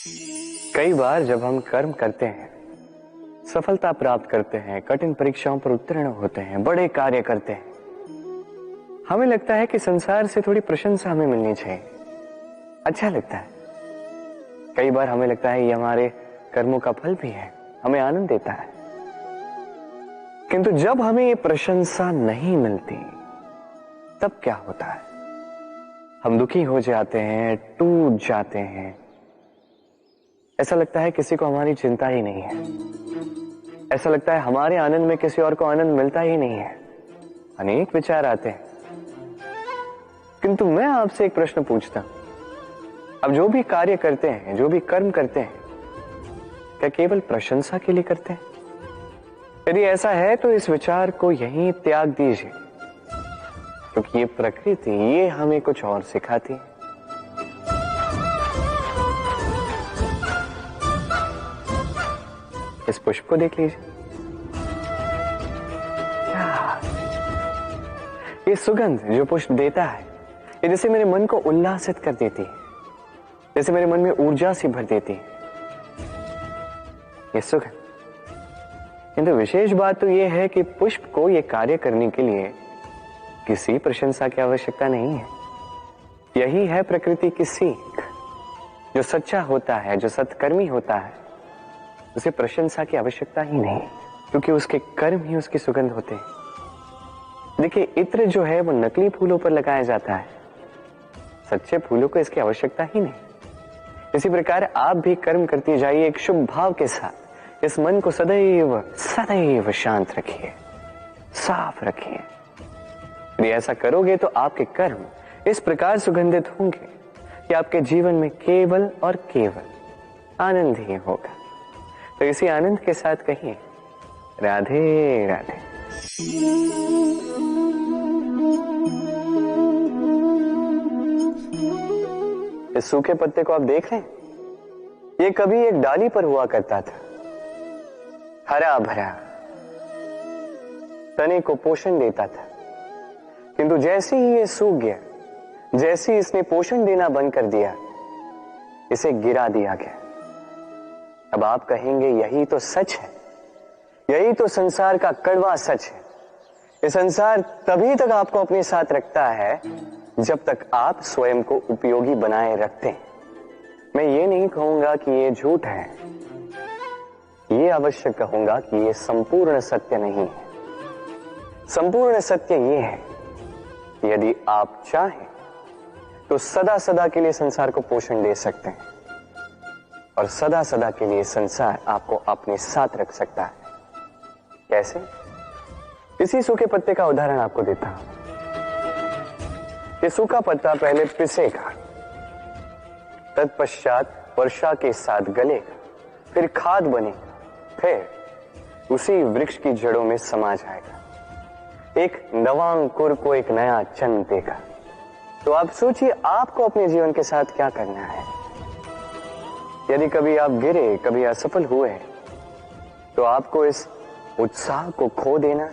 कई बार जब हम कर्म करते हैं, सफलता प्राप्त करते हैं, कठिन परीक्षाओं पर उत्तीर्ण होते हैं, बड़े कार्य करते हैं, हमें लगता है कि संसार से थोड़ी प्रशंसा हमें मिलनी चाहिए। अच्छा लगता है। कई बार हमें लगता है ये हमारे कर्मों का फल भी है, हमें आनंद देता है। किंतु जब हमें ये प्रशंसा नहीं मिलती तब क्या होता है? हम दुखी हो जाते हैं, टूट जाते हैं। ऐसा लगता है किसी को हमारी चिंता ही नहीं है। ऐसा लगता है हमारे आनंद में किसी और को आनंद मिलता ही नहीं है। अनेक विचार आते हैं। किंतु मैं आपसे एक प्रश्न पूछता हूं, अब जो भी कार्य करते हैं, जो भी कर्म करते हैं, क्या केवल प्रशंसा के लिए करते हैं? यदि ऐसा है तो इस विचार को यहीं त्याग दीजिए, क्योंकि ये प्रकृति ये हमें कुछ और सिखाती है। इस पुष्प को देख लीजिए, ये सुगंध जो पुष्प देता है, ये जैसे मेरे मन को उल्लासित कर देती है, जैसे मेरे मन में ऊर्जा सी भर देती है ये सुगंध। किंतु विशेष बात तो यह है कि पुष्प को यह कार्य करने के लिए किसी प्रशंसा की आवश्यकता नहीं है। यही है प्रकृति की सीख। जो सच्चा होता है, जो सत्कर्मी होता है, उसे प्रशंसा की आवश्यकता ही नहीं, क्योंकि उसके कर्म ही उसकी सुगंध होते हैं। देखिए, इत्र जो है वो नकली फूलों पर लगाया जाता है, सच्चे फूलों को इसकी आवश्यकता ही नहीं। इसी प्रकार आप भी कर्म करते जाइए एक शुभ भाव के साथ। इस मन को सदैव सदैव शांत रखिए, साफ रखिए। यदि ऐसा करोगे तो आपके कर्म इस प्रकार सुगंधित होंगे कि आपके जीवन में केवल और केवल आनंद ही होगा। तो इसी आनंद के साथ कहिए, राधे राधे। इस सूखे पत्ते को आप देख रहे हैं, ये कभी एक डाली पर हुआ करता था, हरा भरा, तने को पोषण देता था। किंतु जैसे ही ये सूख गया, जैसे ही इसने पोषण देना बंद कर दिया, इसे गिरा दिया गया। अब आप कहेंगे यही तो सच है, यही तो संसार का कड़वा सच है। ये संसार तभी तक आपको अपने साथ रखता है जब तक आप स्वयं को उपयोगी बनाए रखते हैं। मैं ये नहीं कहूंगा कि ये झूठ है, ये अवश्य कहूंगा कि ये संपूर्ण सत्य नहीं है। संपूर्ण सत्य ये है कि यदि आप चाहें तो सदा सदा के लिए संसार को पोषण दे सकते हैं, और सदा सदा के लिए संसार आपको अपने साथ रख सकता है। कैसे? इसी सूखे पत्ते का उदाहरण आपको देता हूं। ये सूखा पत्ता पहले पिसेगा, तत्पश्चात वर्षा के साथ गलेगा, फिर खाद बनेगा, फिर उसी वृक्ष की जड़ों में समा जाएगा, एक नवा अंकुर को एक नया जन्म देगा। तो आप सोचिए आपको अपने जीवन के साथ क्या करना है। यदि कभी आप गिरे, कभी असफल हुए, तो आपको इस उत्साह को खो देना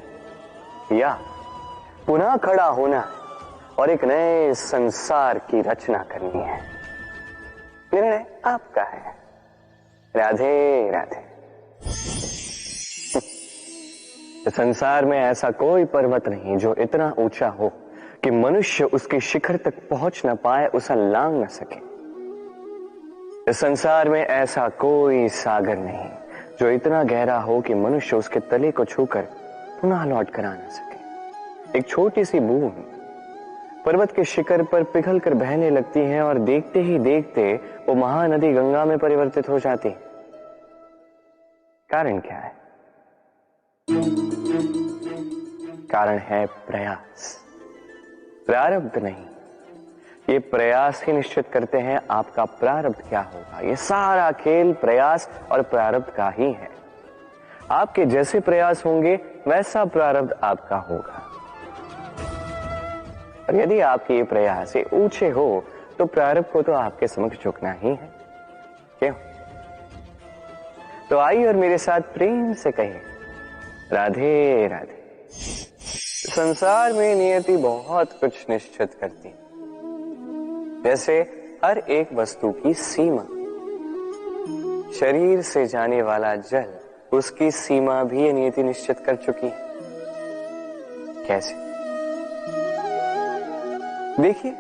या पुनः खड़ा होना और एक नए संसार की रचना करनी है। निर्णय आपका है। राधे राधे। संसार में ऐसा कोई पर्वत नहीं जो इतना ऊंचा हो कि मनुष्य उसके शिखर तक पहुंच न पाए, उसे लांघ न सके। इस संसार में ऐसा कोई सागर नहीं जो इतना गहरा हो कि मनुष्य उसके तले को छूकर पुनः लौट कर आ न सके। एक छोटी सी बूंद पर्वत के शिखर पर पिघल कर बहने लगती है और देखते ही देखते वो महानदी गंगा में परिवर्तित हो जाती। कारण क्या है? कारण है प्रयास, प्रारब्ध नहीं। ये प्रयास ही निश्चित करते हैं आपका प्रारब्ध क्या होगा। ये सारा खेल प्रयास और प्रारब्ध का ही है। आपके जैसे प्रयास होंगे वैसा प्रारब्ध आपका होगा। और यदि आपके ये प्रयास ये ऊंचे हो तो प्रारब्ध को तो आपके समक्ष झुकना ही है। क्यों? तो आइए और मेरे साथ प्रेम से कहिए, राधे राधे। संसार में नियति बहुत कुछ निश्चित करती है, जैसे हर एक वस्तु की सीमा। शरीर से जाने वाला जल, उसकी सीमा भी ये नियति निश्चित कर चुकी है। कैसे? देखिए,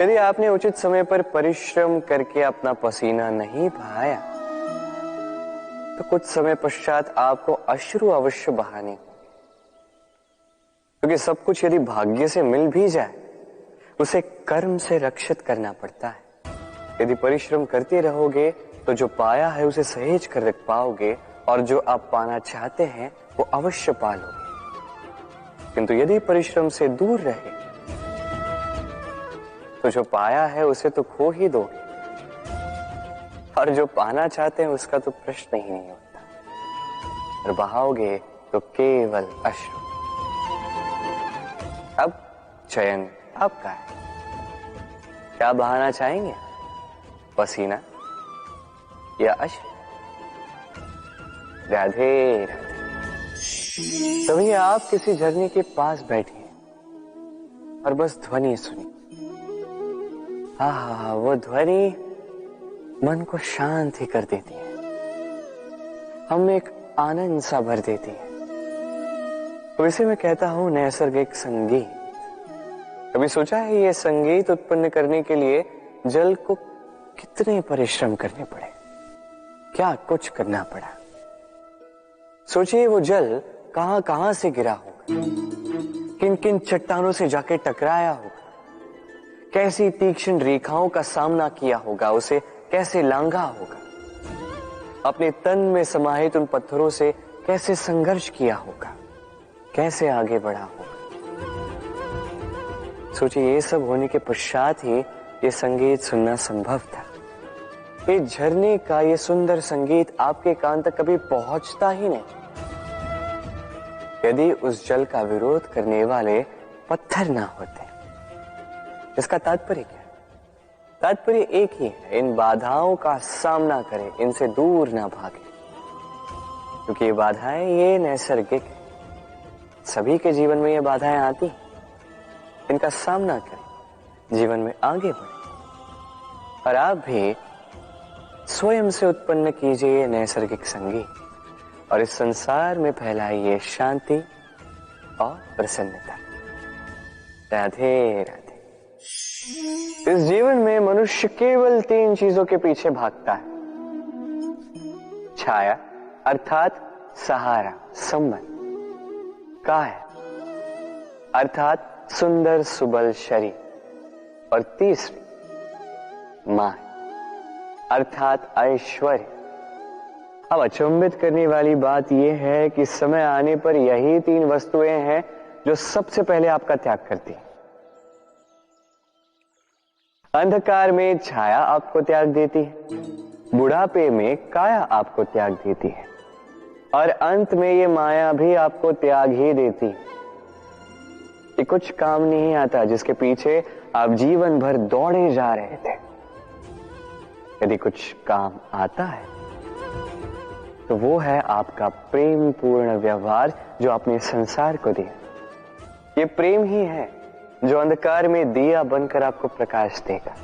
यदि आपने उचित समय पर परिश्रम करके अपना पसीना नहीं बहाया तो कुछ समय पश्चात आपको अश्रु अवश्य बहाने होंगे, क्योंकि सब कुछ यदि भाग्य से मिल भी जाए उसे कर्म से रक्षित करना पड़ता है। यदि परिश्रम करते रहोगे तो जो पाया है उसे सहेज कर रख पाओगे, और जो आप पाना चाहते हैं वो अवश्य पालोगे। किंतु यदि परिश्रम से दूर रहे तो जो पाया है उसे तो खो ही दोगे, और जो पाना चाहते हैं उसका तो प्रश्न ही नहीं होता, और बहाओगे तो केवल अश्रु। अब चयन आपका है, क्या बहाना चाहेंगे? पसीना या अश्रु? राधे राधे। तभी आप किसी झरने के पास बैठे और बस ध्वनि सुनी। हाँ, वो ध्वनि मन को शांत ही कर देती है, हम एक आनंद सा भर देती है। तो इसे मैं कहता हूं नैसर्गिक संगीत। कभी सोचा है ये संगीत उत्पन्न करने के लिए जल को कितने परिश्रम करने पड़े, क्या कुछ करना पड़ा? सोचिए वो जल कहां कहां से गिरा होगा, किन किन चट्टानों से जाके टकराया होगा, कैसी तीक्ष्ण रेखाओं का सामना किया होगा, उसे कैसे लांघा होगा, अपने तन में समाहित उन पत्थरों से कैसे संघर्ष किया होगा, कैसे आगे बढ़ा होगा। सोचिए ये सब होने के पश्चात ही ये संगीत सुनना संभव था। ये झरने का ये सुंदर संगीत आपके कान तक कभी पहुंचता ही नहीं यदि उस जल का विरोध करने वाले पत्थर ना होते। इसका तात्पर्य क्या है? तात्पर्य एक ही है, इन बाधाओं का सामना करें, इनसे दूर ना भागे, क्योंकि ये बाधाएं ये नैसर्गिक है। सभी के जीवन में ये बाधाएं आती हैं, इनका सामना करें, जीवन में आगे बढ़ें। और आप भी स्वयं से उत्पन्न कीजिए नैसर्गिक संगीत, और इस संसार में फैलाइए शांति और प्रसन्नता। राधे राधे। इस जीवन में मनुष्य केवल 3 चीजों के पीछे भागता है, छाया अर्थात सहारा, संबंध, काया अर्थात सुंदर सुबल शरीर, और तीसरी माया अर्थात ऐश्वर्य। अब अचंभित करने वाली बात यह है कि समय आने पर यही 3 वस्तुएं हैं जो सबसे पहले आपका त्याग करती है। अंधकार में छाया आपको त्याग देती है, बुढ़ापे में काया आपको त्याग देती है, और अंत में ये माया भी आपको त्याग ही देती है। ये कुछ काम नहीं आता जिसके पीछे आप जीवन भर दौड़े जा रहे थे। यदि कुछ काम आता है तो वो है आपका प्रेम पूर्ण व्यवहार जो आपने संसार को दिया। ये प्रेम ही है जो अंधकार में दिया बनकर आपको प्रकाश देगा।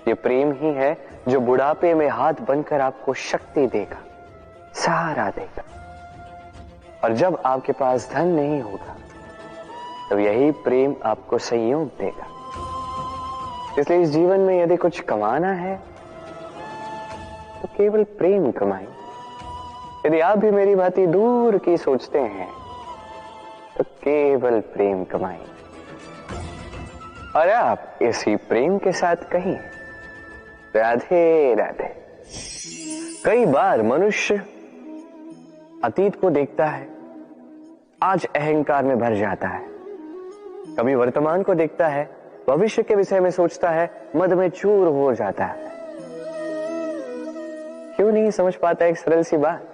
ये प्रेम ही है जो बुढ़ापे में हाथ बनकर आपको शक्ति देगा, सहारा देगा। और जब आपके पास धन नहीं होगा तब यही प्रेम आपको संयोग देगा। इसलिए इस जीवन में यदि कुछ कमाना है तो केवल प्रेम कमाएं। यदि आप भी मेरी भांति दूर की सोचते हैं तो केवल प्रेम कमाएं, और आप इसी प्रेम के साथ कहीं राधे राधे। कई बार मनुष्य अतीत को देखता है, आज अहंकार में भर जाता है। कभी वर्तमान को देखता है, भविष्य के विषय में सोचता है, मद में चूर हो जाता है। क्यों नहीं समझ पाता एक सरल सी बात?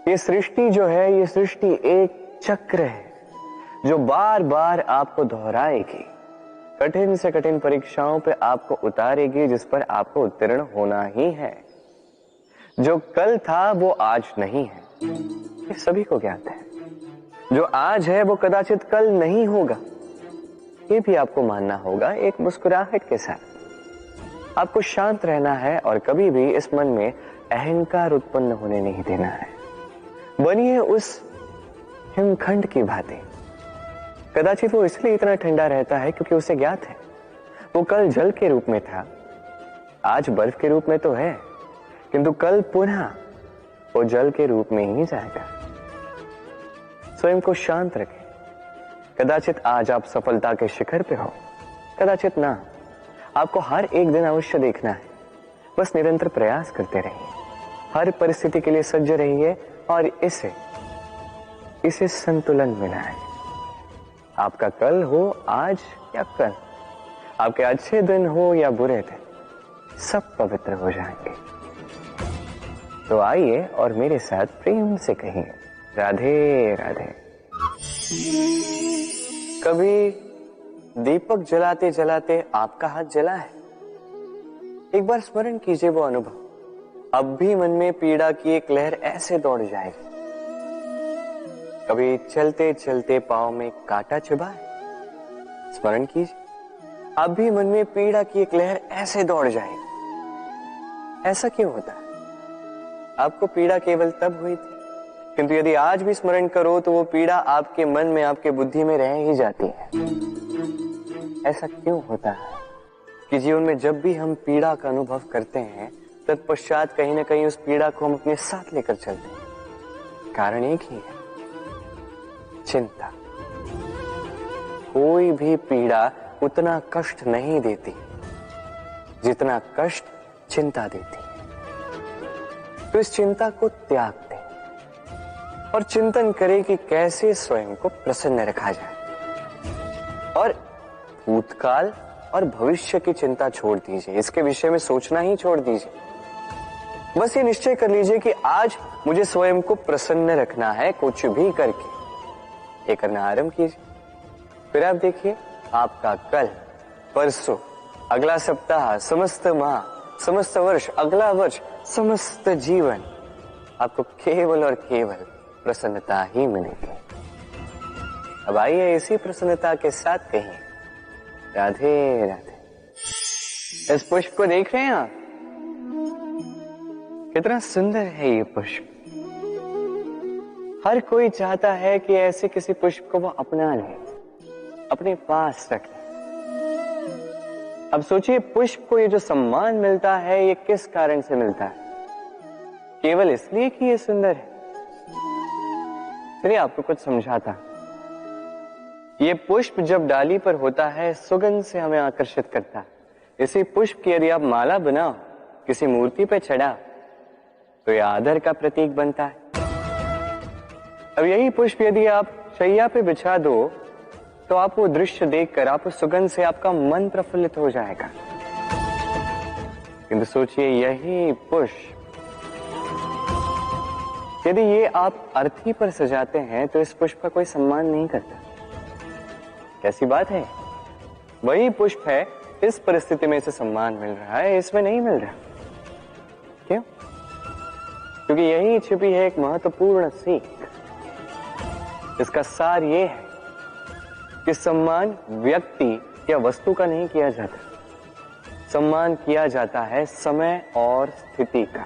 ये सृष्टि जो है, ये सृष्टि एक चक्र है जो बार बार आपको दोहराएगी, कठिन से कठिन परीक्षाओं पे आपको उतारेगी, जिस पर आपको उत्तीर्ण होना ही है। जो कल था वो आज नहीं है, ये सभी को ज्ञात है। जो आज है वो कदाचित कल नहीं होगा, ये भी आपको मानना होगा एक मुस्कुराहट के साथ। आपको शांत रहना है और कभी भी इस मन में अहंकार उत्पन्न होने नहीं देना है। बनिए उस हिमखंड की भांति। कदाचित वो इसलिए इतना ठंडा रहता है क्योंकि उसे ज्ञात है वो कल जल के रूप में था, आज बर्फ के रूप में तो है, किंतु कल पुनः वो जल के रूप में ही जाएगा। स्वयं को शांत रखें। कदाचित आज आप सफलता के शिखर पे हो, कदाचित ना। आपको हर एक दिन अवश्य देखना है। बस निरंतर प्रयास करते रहिए, हर परिस्थिति के लिए सज्ज रहिए और इसे संतुलन मिला है। आपका कल हो आज या कल, आपके अच्छे दिन हो या बुरे दिन, सब पवित्र हो जाएंगे। तो आइए और मेरे साथ प्रेम से कहिए राधे राधे। कभी दीपक जलाते जलाते आपका हाथ जला है? एक बार स्मरण कीजिए वो अनुभव। अब भी मन में पीड़ा की एक लहर ऐसे दौड़ जाएगी। कभी चलते चलते पांव में कांटा चुभा है? स्मरण कीजिए, अब भी मन में पीड़ा की एक लहर ऐसे दौड़ जाएगी। ऐसा क्यों होता है? आपको पीड़ा केवल तब हुई थी, किंतु यदि आज भी स्मरण करो तो वो पीड़ा आपके मन में, आपके बुद्धि में रह ही जाती है। ऐसा क्यों होता है कि जीवन में जब भी हम पीड़ा का अनुभव करते हैं, तत्पश्चात कहीं ना कहीं उस पीड़ा को हम अपने साथ लेकर चलते हैं? कारण एक ही है, चिंता। कोई भी पीड़ा उतना कष्ट नहीं देती जितना कष्ट चिंता देती है। तो इस चिंता को त्याग दें और चिंतन करें कि कैसे स्वयं को प्रसन्न रखा जाए। और भूतकाल और भविष्य की चिंता छोड़ दीजिए, इसके विषय में सोचना ही छोड़ दीजिए। बस ये निश्चय कर लीजिए कि आज मुझे स्वयं को प्रसन्न रखना है, कुछ भी करके। ये करना आरंभ कीजिए। फिर आप देखिए, आपका कल, परसों, अगला सप्ताह, समस्त माह, समस्त वर्ष, अगला वर्ष, समस्त जीवन आपको केवल और केवल प्रसन्नता ही मिलेगी। अब आइए इसी प्रसन्नता के साथ कहिए राधे राधे। इस पुष्प को देख रहे हैं आप? कितना सुंदर है ये पुष्प। हर कोई चाहता है कि ऐसे किसी पुष्प को वो अपना ले, अपने पास रखे। अब सोचिए, पुष्प को ये जो सम्मान मिलता है, ये किस कारण से मिलता है? केवल इसलिए कि ये सुंदर है? चलिए आपको कुछ समझाता। ये पुष्प जब डाली पर होता है, सुगंध से हमें आकर्षित करता है। इसी पुष्प की यदि आप माला बनाओ, किसी मूर्ति पे चढ़ाओ, तो यह आदर का प्रतीक बनता है। अब यही पुष्प यदि आप शैया पे बिछा दो, तो आप वो दृश्य देखकर, आप उस सुगंध से आपका मन प्रफुल्लित हो जाएगा। किंतु सोचिए, यही पुष्प यदि ये आप अर्थी पर सजाते हैं, तो इस पुष्प का कोई सम्मान नहीं करता। कैसी बात है? वही पुष्प है, इस परिस्थिति में इसे सम्मान मिल रहा है, इसमें नहीं मिल रहा। क्यों? क्योंकि यही छिपी है एक महत्वपूर्ण सीख। इसका सार ये है कि सम्मान व्यक्ति या वस्तु का नहीं किया जाता, सम्मान किया जाता है समय और स्थिति का।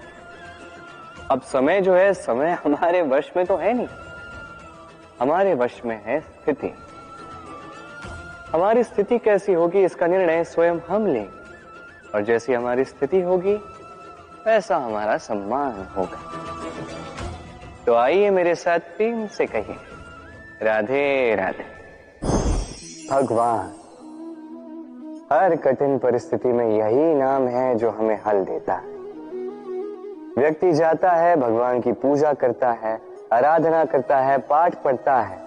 अब समय जो है, समय हमारे वश में तो है नहीं, हमारे वश में है स्थिति। हमारी स्थिति कैसी होगी, इसका निर्णय स्वयं हम लेंगे, और जैसी हमारी स्थिति होगी वैसा हमारा सम्मान होगा। तो आइए मेरे साथ प्रेम से कहिए राधे राधे। भगवान, हर कठिन परिस्थिति में यही नाम है जो हमें हल देता है। व्यक्ति जाता है, भगवान की पूजा करता है, आराधना करता है, पाठ पढ़ता है,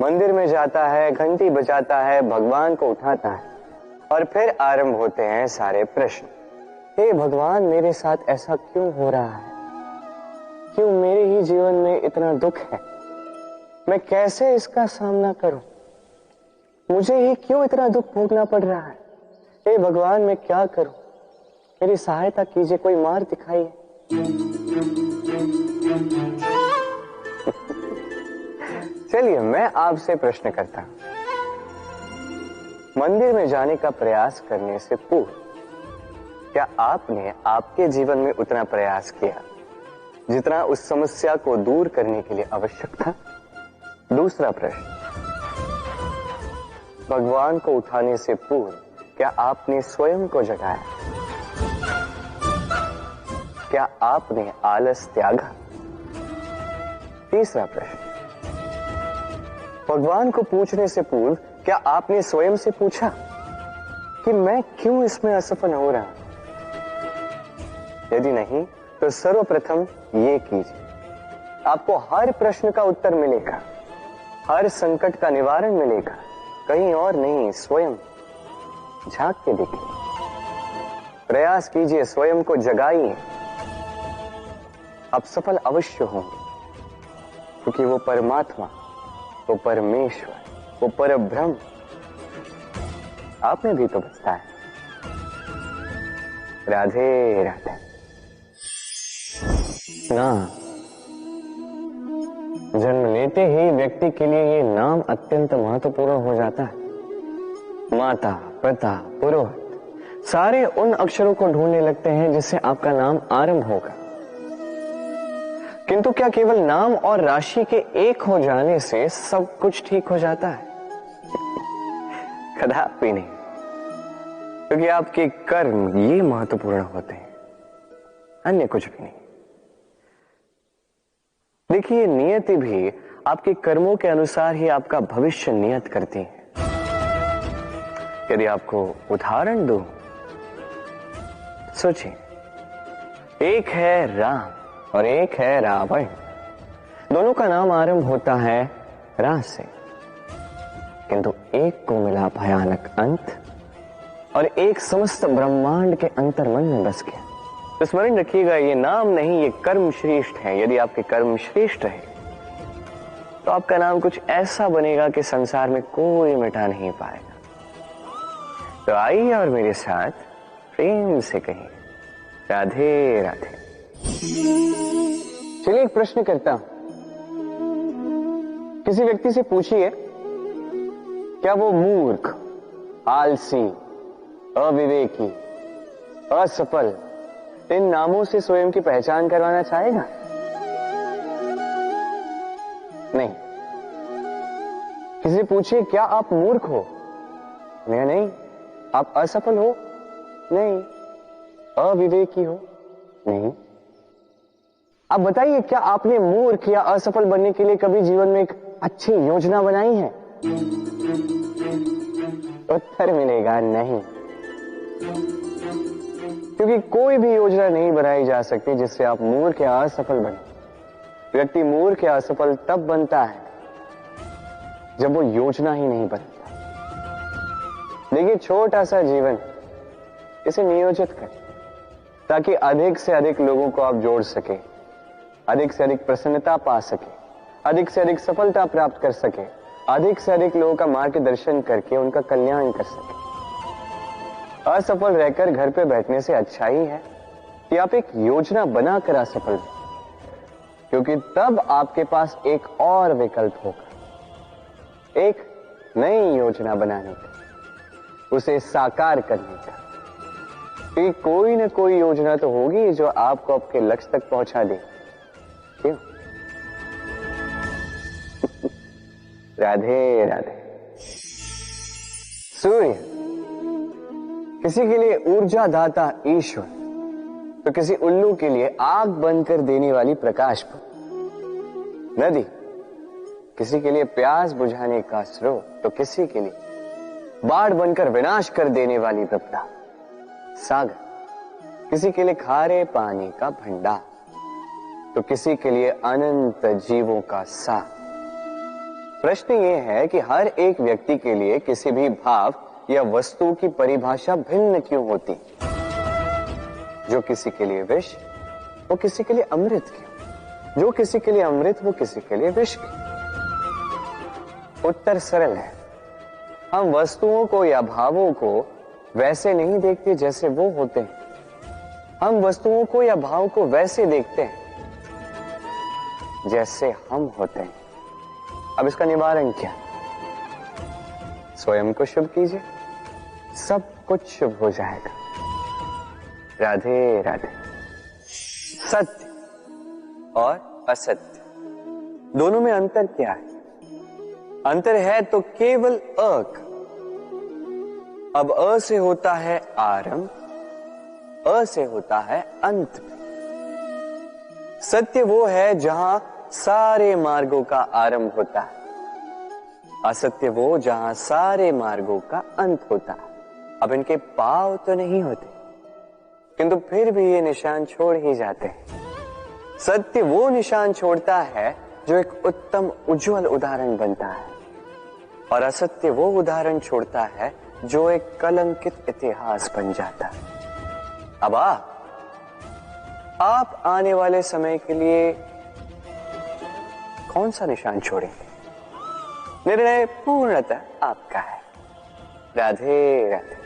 मंदिर में जाता है, घंटी बजाता है, भगवान को उठाता है, और फिर आरंभ होते हैं सारे प्रश्न। हे भगवान, मेरे साथ ऐसा क्यों हो रहा है? क्यों मेरे ही जीवन में इतना दुख है? मैं कैसे इसका सामना करूं? मुझे ही क्यों इतना दुख भोगना पड़ रहा है? हे भगवान, मैं क्या करूं? मेरी सहायता कीजिए, कोई मार्ग दिखाइए। चलिए मैं आपसे प्रश्न करता हूं। मंदिर में जाने का प्रयास करने से पूर्व क्या आपने आपके जीवन में उतना प्रयास किया जितना उस समस्या को दूर करने के लिए आवश्यक था? दूसरा प्रश्न, भगवान को उठाने से पूर्व क्या आपने स्वयं को जगाया? क्या आपने आलस त्यागा? तीसरा प्रश्न, भगवान को पूछने से पूर्व क्या आपने स्वयं से पूछा कि मैं क्यों इसमें असफल हो रहा हूं? यदि नहीं तो सर्वप्रथम ये कीजिए, आपको हर प्रश्न का उत्तर मिलेगा, हर संकट का निवारण मिलेगा, कहीं और नहीं, स्वयं झांक के देखिए, प्रयास कीजिए, स्वयं को जगाइए, आप सफल अवश्य होंगे, क्योंकि वो परमात्मा, वो परमेश्वर, वो परब्रह्म आपने भी तो बचता है। राधे राधे। नाम, जन्म लेते ही व्यक्ति के लिए ये नाम अत्यंत महत्वपूर्ण हो जाता है। माता, पिता, पुरोहित सारे उन अक्षरों को ढूंढने लगते हैं जिससे आपका नाम आरंभ होगा। किंतु क्या केवल नाम और राशि के एक हो जाने से सब कुछ ठीक हो जाता है? कदापि नहीं, क्योंकि आपके कर्म ये महत्वपूर्ण होते हैं, अन्य कुछ भी नहीं। देखिए, नियति भी आपके कर्मों के अनुसार ही आपका भविष्य नियत करती है। यदि आपको उदाहरण दूं, सोचिए, एक है राम और एक है रावण। दोनों का नाम आरंभ होता है रा से, किंतु एक को मिला भयानक अंत और एक समस्त ब्रह्मांड के अंतर्मन में बस गया। तो स्मरण रखिएगा, ये नाम नहीं, ये कर्म श्रेष्ठ है। यदि आपके कर्म श्रेष्ठ रहे तो आपका नाम कुछ ऐसा बनेगा कि संसार में कोई मिटा नहीं पाएगा। तो आइए और मेरे साथ प्रेम से कहिए, राधे राधे। चलिए एक प्रश्न करता हूं, किसी व्यक्ति से पूछिए, क्या वो मूर्ख, आलसी, अविवेकी, असफल इन नामों से स्वयं की पहचान करवाना चाहेगा? नहीं। किसी से पूछिए, क्या आप मूर्ख हो? नहीं। आप असफल हो? नहीं। अविवेकी हो? नहीं। अब बताइए, क्या आपने मूर्ख या असफल बनने के लिए कभी जीवन में एक अच्छी योजना बनाई है? उत्तर मिलेगा नहीं, क्योंकि कोई भी योजना नहीं बनाई जा सकती जिससे आप मूर्ख या असफल बने। व्यक्ति मूर्ख या असफल तब बनता है जब वो योजना ही नहीं बनाता। देखिए, छोटा सा जीवन, इसे नियोजित करें ताकि अधिक से अधिक लोगों को आप जोड़ सके, अधिक से अधिक प्रसन्नता पा सके, अधिक से अधिक सफलता प्राप्त कर सके, अधिक से अधिक लोगों का मार्गदर्शन करके उनका कल्याण कर सके। असफल रहकर घर पे बैठने से अच्छा ही है कि आप एक योजना बनाकर असफल हो, क्योंकि तब आपके पास एक और विकल्प होगा, एक नई योजना बनाने का, उसे साकार करने का। क्योंकि कोई ना कोई योजना तो होगी जो आपको आपके लक्ष्य तक पहुंचा दे। क्यों? राधे राधे। सूर्य किसी के लिए ऊर्जा दाता ईश्वर, तो किसी उल्लू के लिए आग बनकर देने वाली प्रकाश पुंज। नदी किसी के लिए प्यास बुझाने का स्रोत, तो किसी के लिए बाढ़ बनकर विनाश कर देने वाली विपदा। सागर किसी के लिए खारे पानी का भंडार, तो किसी के लिए अनंत जीवों का सार। प्रश्न यह है कि हर एक व्यक्ति के लिए किसी भी भाव या वस्तु की परिभाषा भिन्न क्यों होती? जो किसी के लिए विष, वो किसी के लिए अमृत क्यों? जो किसी के लिए अमृत, वो किसी के लिए विष क्यों? उत्तर सरल है, हम वस्तुओं को या भावों को वैसे नहीं देखते जैसे वो होते हैं, हम वस्तुओं को या भाव को वैसे देखते हैं जैसे हम होते हैं। अब इसका निवारण क्या? स्वयं को शुभ कीजिए, सब कुछ शुभ हो जाएगा। राधे राधे। सत्य और असत्य दोनों में अंतर क्या है? अंतर है तो केवल अ का। अब अ से होता है आरंभ, अ से होता है अंत। सत्य वो है जहां सारे मार्गों का आरंभ होता है, असत्य वो जहां सारे मार्गों का अंत होता है। अब इनके पांव तो नहीं होते, किंतु फिर भी ये निशान छोड़ ही जाते हैं। सत्य वो निशान छोड़ता है जो एक उत्तम उज्जवल उदाहरण बनता है, और असत्य वो उदाहरण छोड़ता है जो एक कलंकित इतिहास बन जाता है। अब आप आने वाले समय के लिए कौन सा निशान छोड़ेंगे? निर्णय पूर्णतः आपका है। राधे राधे।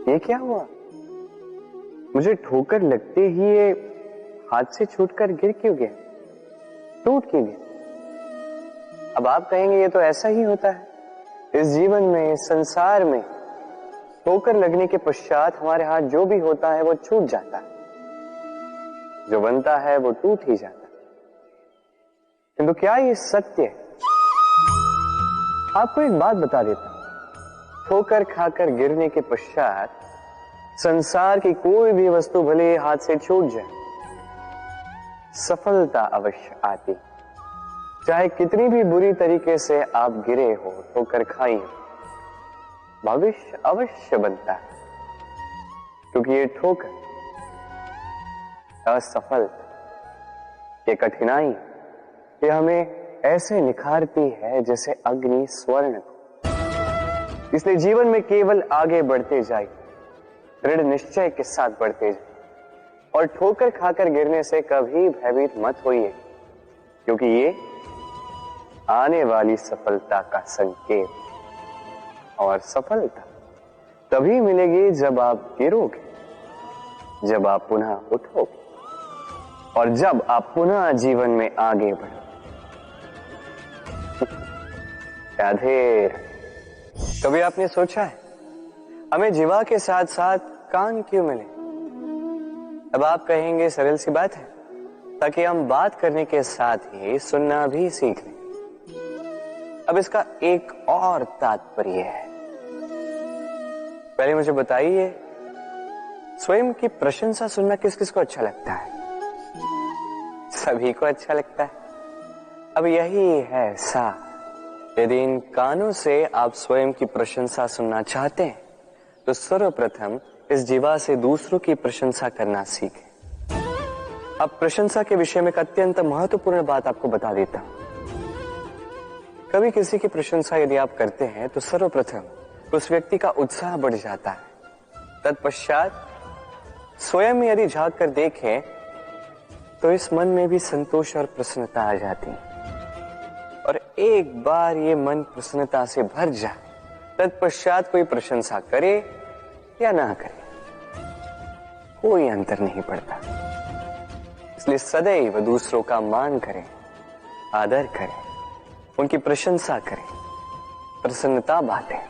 ये क्या हुआ? मुझे ठोकर लगते ही ये हाथ से छूटकर गिर क्यों गया, टूट क्यों गया? अब आप कहेंगे ये तो ऐसा ही होता है इस जीवन में, इस संसार में। ठोकर लगने के पश्चात हमारे हाथ जो भी होता है वो छूट जाता है, जो बनता है वो टूट ही जाता है। किंतु क्या ये सत्य है? आपको एक बात बता देता हूं, ठोकर खाकर गिरने के पश्चात संसार की कोई भी वस्तु भले हाथ से छूट जाए, सफलता अवश्य आती। चाहे कितनी भी बुरी तरीके से आप गिरे हो, ठोकर खाई हो, भविष्य अवश्य बनता है। क्योंकि ये ठोकर, असफलता, ये कठिनाई, ये हमें ऐसे निखारती है जैसे अग्नि स्वर्ण को। इसलिए जीवन में केवल आगे बढ़ते जाइए, दृढ़ निश्चय के साथ बढ़ते जाइए, और ठोकर खाकर गिरने से कभी भयभीत मत होइए, क्योंकि ये आने वाली सफलता का संकेत। और सफलता तभी मिलेगी जब आप गिरोगे, जब आप पुनः उठोगे, और जब आप पुनः जीवन में आगे बढ़ोगे। राधे। कभी आपने सोचा है हमें जीवा के साथ साथ कान क्यों मिले? अब आप कहेंगे सरल सी बात है, ताकि हम बात करने के साथ ही सुनना भी सीख लें। अब इसका एक और तात्पर्य है। पहले मुझे बताइए, स्वयं की प्रशंसा सुनना किस किस को अच्छा लगता है? सभी को अच्छा लगता है। अब यही है सार। यदि इन कानों से आप स्वयं की प्रशंसा सुनना चाहते हैं तो सर्वप्रथम इस जीवा से दूसरों की प्रशंसा करना सीखें। अब प्रशंसा के विषय में एक अत्यंत महत्वपूर्ण बात आपको बता देता हूं। कभी किसी की प्रशंसा यदि आप करते हैं तो सर्वप्रथम उस व्यक्ति का उत्साह बढ़ जाता है। तत्पश्चात स्वयं यदि झांक कर देखें तो इस मन में भी संतोष और प्रसन्नता आ जाती है। और एक बार ये मन प्रसन्नता से भर जाए, तत्पश्चात कोई प्रशंसा करे या ना करे, कोई अंतर नहीं पड़ता। इसलिए सदैव दूसरों का मान करें, आदर करें, उनकी प्रशंसा करें, प्रसन्नता बांटें।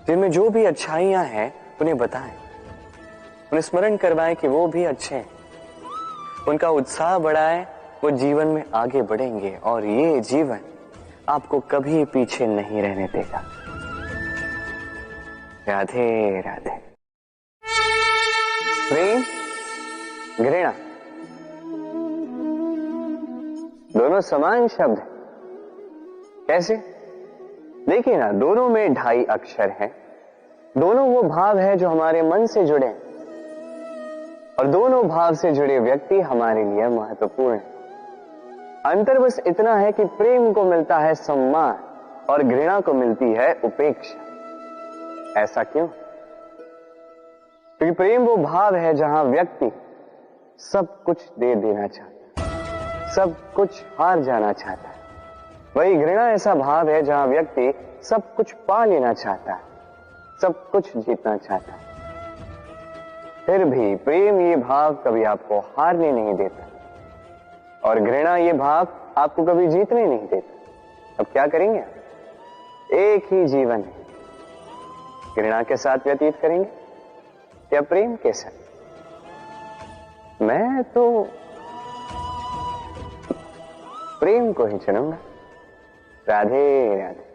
जिनमें जो भी अच्छाइयां हैं उन्हें बताएं, उन्हें स्मरण करवाएं कि वो भी अच्छे हैं, उनका उत्साह बढ़ाएं, वो जीवन में आगे बढ़ेंगे और ये जीवन आपको कभी पीछे नहीं रहने देगा। राधे राधे। प्रेम, घृणा दोनों समान शब्द हैं। कैसे? देखिए ना, दोनों में 2.5 अक्षर हैं। दोनों वो भाव है जो हमारे मन से जुड़े हैं, और दोनों भाव से जुड़े व्यक्ति हमारे लिए महत्वपूर्ण है। अंतर बस इतना है कि प्रेम को मिलता है सम्मान और घृणा को मिलती है उपेक्षा। ऐसा क्यों? क्योंकि प्रेम वो भाव है जहां व्यक्ति सब कुछ दे देना चाहता है, सब कुछ हार जाना चाहता है। वही घृणा ऐसा भाव है जहां व्यक्ति सब कुछ पा लेना चाहता है, सब कुछ जीतना चाहता है। फिर भी प्रेम ये भाव कभी आपको हारने नहीं देता, और घृणा ये भाव आपको कभी जीतने नहीं देता। अब क्या करेंगे? एक ही जीवन है, घृणा के साथ व्यतीत करेंगे या प्रेम के साथ? मैं तो प्रेम को ही चुनूंगा। राधे राधे।